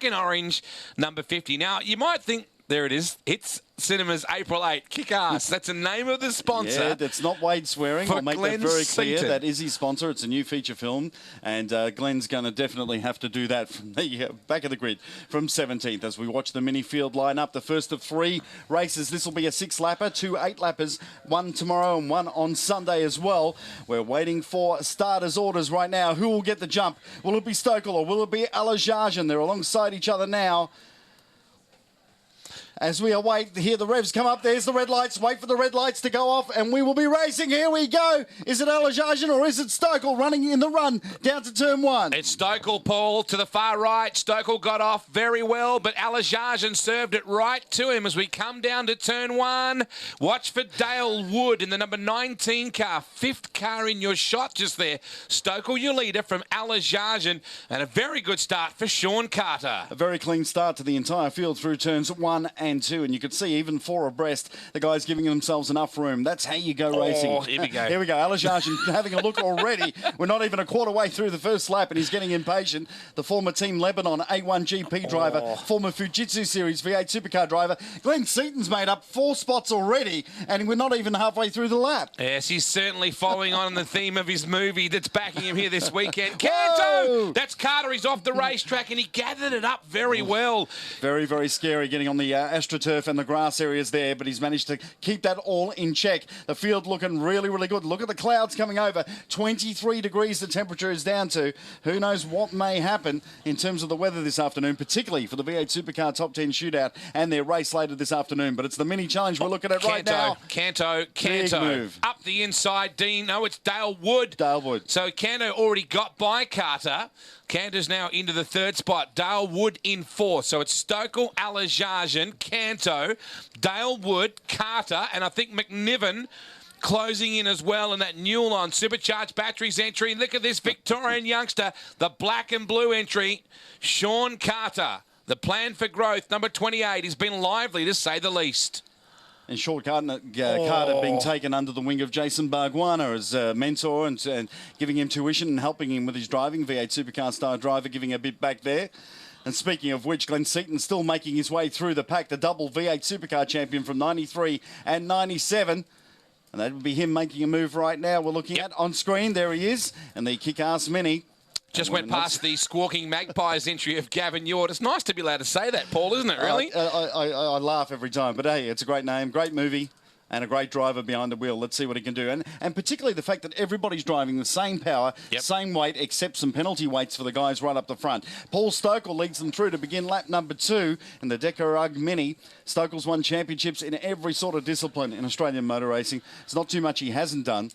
in orange, number 50. Now, you might think, there it is, it's Cinemas April 8. Kick ass. That's the name of the sponsor. Yeah, that's not Wade swearing. I'll make that very clear. That is his sponsor. It's a new feature film. And Glenn's going to definitely have to do that from the back of the grid from 17th as we watch the mini field line up. The first of 3 races. This will be a 6-lapper, 2 8-lappers, 1 tomorrow and 1 on Sunday as well. We're waiting for starters' orders right now. Who will get the jump? Will it be Stokel or will it be Alajajan? They're alongside each other now. As we await, hear the revs come up. There's the red lights. Wait for the red lights to go off, and we will be racing. Here we go. Is it Alajajan or is it Stokel running in the run down to turn 1? It's Stokel, Paul, to the far right. Stokel got off very well, but Alajajan served it right to him as we come down to turn 1. Watch for Dale Wood in the number 19 car. 5th car in your shot just there. Stokel, your leader from Alajajan, and a very good start for Sean Carter. A very clean start to the entire field through turns 1 and 2, and you could see even 4 abreast, the guys giving themselves enough room. That's how you go racing. Here we go. Here we go. Alajajan having a look already. We're not even a quarter way through the first lap, and he's getting impatient. The former Team Lebanon A1 GP driver, former Fujitsu Series V8 Supercar driver, Glenn Seaton's made up 4 spots already, and we're not even halfway through the lap. Yes, he's certainly following on the theme of his movie that's backing him here this weekend. Canto! That's Carter. He's off the racetrack, and he gathered it up very well. Very, very scary getting on the AstroTurf and the grass areas there, but he's managed to keep that all in check. The field looking really, really good. Look at the clouds coming over. 23 degrees the temperature is down to. Who knows what may happen in terms of the weather this afternoon, particularly for the V8 Supercar Top 10 Shootout and their race later this afternoon. But it's the mini challenge we're looking at right now. Canto. Big move. Up the inside, Dean. No, it's Dale Wood. Dale Wood. So Canto already got by Carter. Cantor's now into the 3rd spot. Dale Wood in 4th. So it's Stokel, Alajajan, Canto, Dale Wood, Carter, and I think McNiven closing in as well in that Newell on supercharged batteries entry. Look at this Victorian youngster, the black and blue entry, Sean Carter. The plan for growth, number 28, has been lively to say the least. And Sean Carter being taken under the wing of Jason Barguana as a mentor and giving him tuition and helping him with his driving. V8 Supercar star driver giving a bit back there. And speaking of which, Glenn Seaton still making his way through the pack, the double V8 Supercar champion from 93 and 97. And that would be him making a move right now. We're looking at on screen. There he is. And the kick-ass mini. Just went past the Squawking Magpies entry of Gavin Yord. It's nice to be allowed to say that, Paul, isn't it, really? I laugh every time. But, hey, it's a great name, great movie, and a great driver behind the wheel. Let's see what he can do. And particularly the fact that everybody's driving the same power, same weight, except some penalty weights for the guys right up the front. Paul Stokel leads them through to begin lap number 2 in the Decarug Mini. Stokel's won championships in every sort of discipline in Australian motor racing. It's not too much he hasn't done.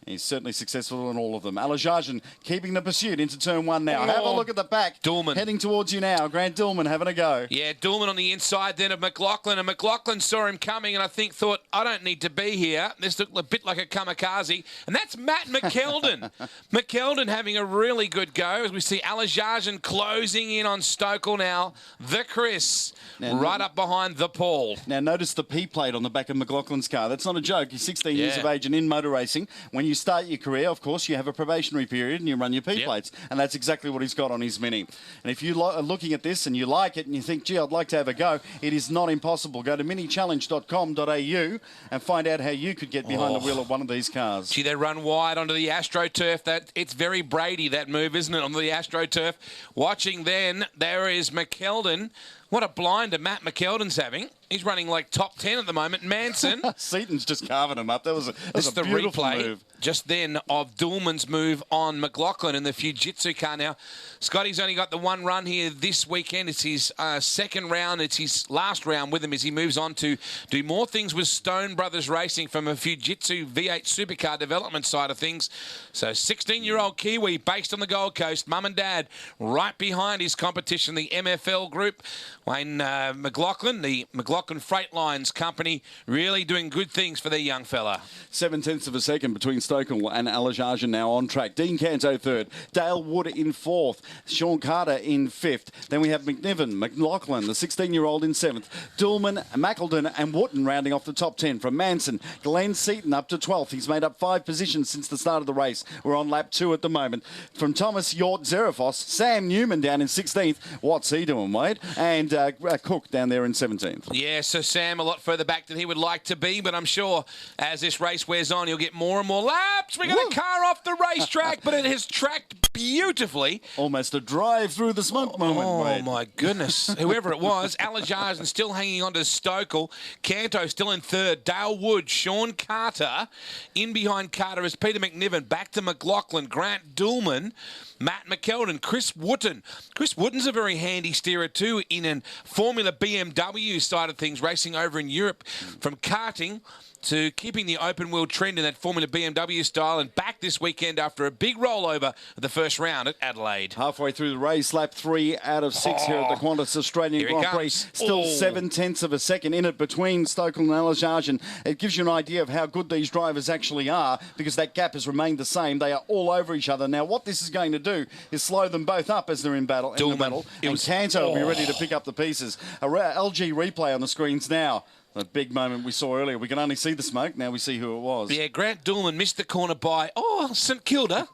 He's certainly successful in all of them. Alajajan keeping the pursuit into turn 1 now. Have a look at the back. Dillman. Heading towards you now. Grant Dillman having a go. Yeah, Dillman on the inside then of McLaughlin. And McLaughlin saw him coming and I think thought, I don't need to be here. This looked a bit like a kamikaze. And that's Matt McKeldin. McKeldin having a really good go as we see Alajajan closing in on Stokel now. The Chris now, right up behind the Paul. Now notice the P plate on the back of McLaughlin's car. That's not a joke. He's 16 years of age and in motor racing. When you start your career, of course, you have a probationary period and you run your P plates. And that's exactly what he's got on his Mini. And if you are looking at this and you like it and you think, gee, I'd like to have a go, it is not impossible. Go to minichallenge.com.au and find out how you could get behind the wheel of one of these cars. Gee, they run wide onto the AstroTurf. It's very Brady, that move, isn't it, onto the AstroTurf. Watching then, there is McKeldin. What a blinder Matt McKeldin's having. He's running like top 10 at the moment. Manson. Seaton's just carving him up. That was a beautiful move. Just then of Dillman's move on McLaughlin in the Fujitsu car now. Scotty's only got the one run here this weekend. It's his second round. It's his last round with him as he moves on to do more things with Stone Brothers Racing from a Fujitsu V8 Supercar development side of things. So 16-year-old Kiwi based on the Gold Coast. Mum and Dad right behind his competition, the MFL group. Wayne McLaughlin, the McLaughlin McLaughlin Freight Lines Company really doing good things for their young fella. 7/10 of a second between Stokel and Alajarjan now on track. Dean Canto third. Dale Wood in fourth. Sean Carter in fifth. Then we have McNiven, McLaughlin, the 16-year-old in seventh. Dillman, Mackledon and Wooten rounding off the top 10. From Manson, Glenn Seaton up to 12th. He's made up 5 positions since the start of the race. We're on lap 2 at the moment. From Thomas Yort Zerafos, Sam Newman down in 16th. What's he doing, Wade? And Cook down there in 17th. Yeah, so Sam a lot further back than he would like to be, but I'm sure as this race wears on, he'll get more and more laps. We got a car off the racetrack, but it has tracked beautifully. Almost a drive through the smoke moment, Wade. Oh, my goodness. Whoever it was, Alajarjan still hanging on to Stokel. Canto still in third. Dale Wood, Sean Carter. In behind Carter is Peter McNiven. Back to McLaughlin, Grant Dillman, Matt McKeldin, Chris Wooten. Chris Wooten's a very handy steerer too in a Formula BMW side of things, racing over in Europe from karting to keeping the open wheel trend in that Formula BMW style, and back this weekend after a big rollover of the first round at Adelaide. Halfway through the race, lap 3 out of 6 here at the Qantas Australian Grand Prix. Still 7/10 of a second in it between Stokel and Alajarjan. It gives you an idea of how good these drivers actually are, because that gap has remained the same. They are all over each other. Now, what this is going to do is slow them both up as they're in battle. And Canto will be ready to pick up the pieces. A LG replay on the screens now. The big moment we saw earlier. We can only see the smoke. Now we see who it was. Yeah, Grant Dillman missed the corner by, St Kilda.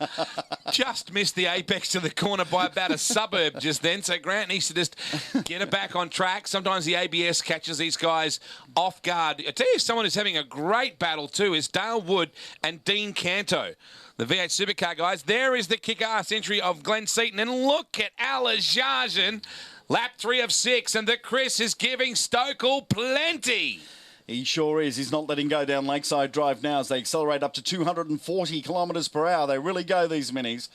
Just missed the apex to the corner by about a suburb just then. So Grant needs to just get it back on track. Sometimes the ABS catches these guys off guard. I tell you, someone who's having a great battle too is Dale Wood and Dean Canto. The V8 Supercar guys. There is the kick-ass entry of Glenn Seaton. And look at Alajarjan. Lap 3 of 6, and the Chris is giving Stokel plenty. He sure is. He's not letting go down Lakeside Drive now as they accelerate up to 240 kilometres per hour. They really go, these minis.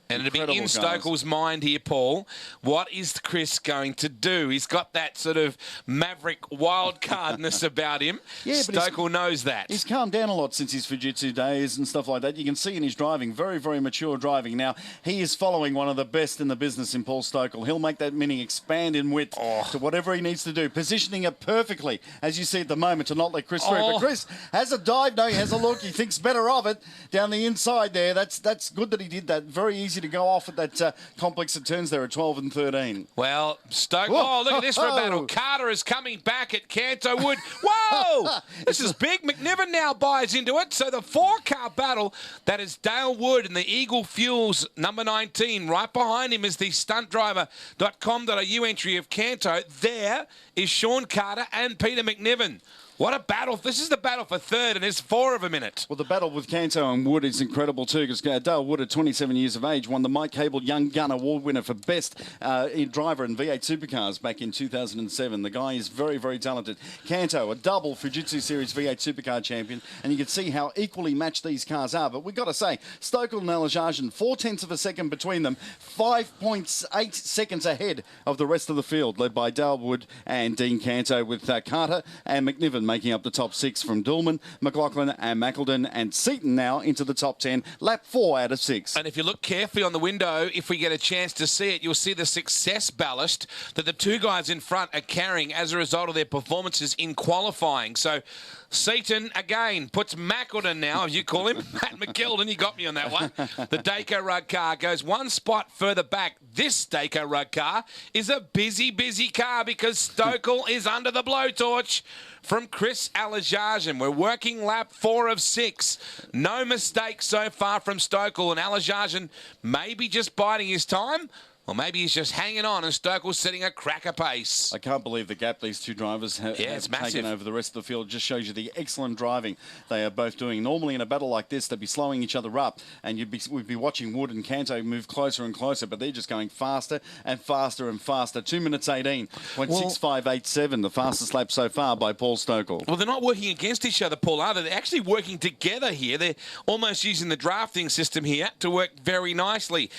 And it'll be in Stokel's mind here, Paul. What is Chris going to do? He's got that sort of maverick wild cardness about him. Yeah, Stokel knows that. He's calmed down a lot since his Fujitsu days and stuff like that. You can see in his driving, very, very mature driving. Now, he is following one of the best in the business in Paul Stokel. He'll make that Mini expand in width to whatever he needs to do, positioning it perfectly, as you see at the moment, to not let Chris through. But Chris has a dive. No, he has a look. He thinks better of it down the inside there. That's good that he did that. Very easy to go off at that complex of turns there at 12 and 13. Well, Stoke. Oh, look at this for a battle. Carter is coming back at Canto Wood. Whoa! This is big. McNiven now buys into it. So the 4-car battle, that is Dale Wood and the Eagle Fuels number 19. Right behind him is the stuntdriver.com.au entry of Canto. There is Sean Carter and Peter McNiven. What a battle. This is the battle for third, and there's 4 of them in it. Well, the battle with Canto and Wood is incredible too, because Dale Wood, at 27 years of age, won the Mike Cable Young Gun Award winner for Best Driver in V8 Supercars back in 2007. The guy is very, very talented. Canto, a double Fujitsu Series V8 Supercar champion, and you can see how equally matched these cars are. But we've got to say, Stokel and Alajarjan, 4/10 of a second between them, 5.8 seconds ahead of the rest of the field, led by Dale Wood and Dean Canto, with Carter and McNiven making up the top 6 from Dillman, McLaughlin and Mackledon, and Seaton now into the top 10, lap 4 out of 6. And if you look carefully on the window, if we get a chance to see it, you'll see the success ballast that the 2 guys in front are carrying as a result of their performances in qualifying. So Seaton, again, puts Mackledon now, as you call him, Matt McKeldin, you got me on that one. The Dayco Rug car goes 1 spot further back. This Dayco Rug car is a busy, busy car because Stokel is under the blowtorch from Chris Alajarjan. We're working lap 4 of 6. No mistakes so far from Stokel, and Alajarjan maybe just biding his time. Or maybe he's just hanging on and Stokel's setting a cracker pace. I can't believe the gap these 2 drivers have taken over the rest of the field. Just shows you the excellent driving they are both doing. Normally in a battle like this, they'd be slowing each other up, and we'd be watching Wood and Canto move closer and closer, but they're just going faster and faster and faster. 2 minutes 18, 0.6587, the fastest lap so far by Paul Stokel. Well, they're not working against each other, Paul, are they? They're actually working together here. They're almost using the drafting system here to work very nicely.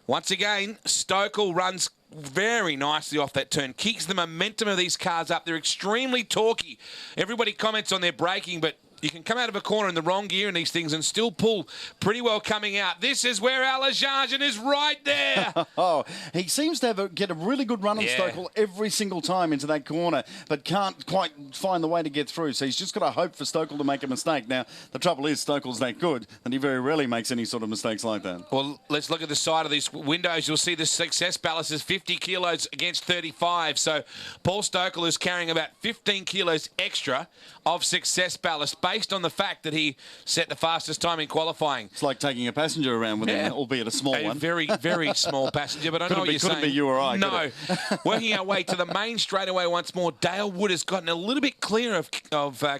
Once again, Stokel runs very nicely off that turn, keeps the momentum of these cars up. They're extremely torquey. Everybody comments on their braking, but You can come out of a corner in the wrong gear in these things and still pull pretty well coming out. This is where Alajajan is right there. Oh, he seems to get a really good run on Stokel every single time into that corner, but can't quite find the way to get through. So he's just got to hope for Stokel to make a mistake. Now, the trouble is Stokel's that good that he very rarely makes any sort of mistakes like that. Well, let's look at the side of these windows. You'll see the success ballast is 50 kilos against 35. So Paul Stokel is carrying about 15 kilos extra of success ballast based on the fact that he set the fastest time in qualifying. It's like taking a passenger around with him, albeit a small one. Very, very small passenger, but I know what you're saying. Couldn't be you or I. No. Working our way to the main straightaway once more, Dale Wood has gotten a little bit clear of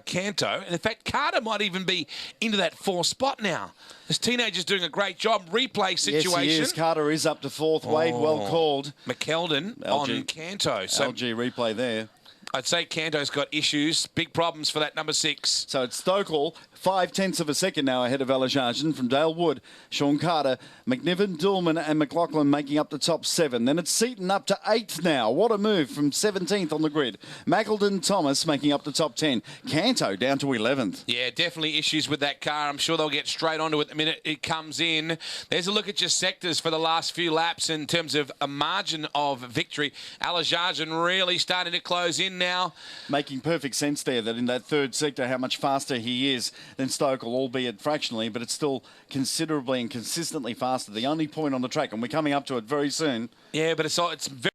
Canto. And in fact, Carter might even be into that fourth spot now. This teenager's doing a great job. Replay situation. Yes, he is. Carter is up to fourth. Wade, well called. McKeldin on Canto. So LG replay there. I'd say Canto's got issues, big problems for that number 6. So it's Stokel, 0.5 of a second now ahead of Alajajan from Dale Wood, Sean Carter, McNiven, Dillman and McLaughlin making up the top 7. Then it's Seaton up to 8th now. What a move from 17th on the grid. Mackleton Thomas making up the top 10. Canto down to 11th. Yeah, definitely issues with that car. I'm sure they'll get straight onto it the minute it comes in. There's a look at your sectors for the last few laps in terms of a margin of victory. Alajajan really starting to close in now. Making perfect sense there that in that third sector how much faster he is than Stokel, albeit fractionally, but it's still considerably and consistently faster. The only point on the track, and we're coming up to it very soon. Yeah, but it's very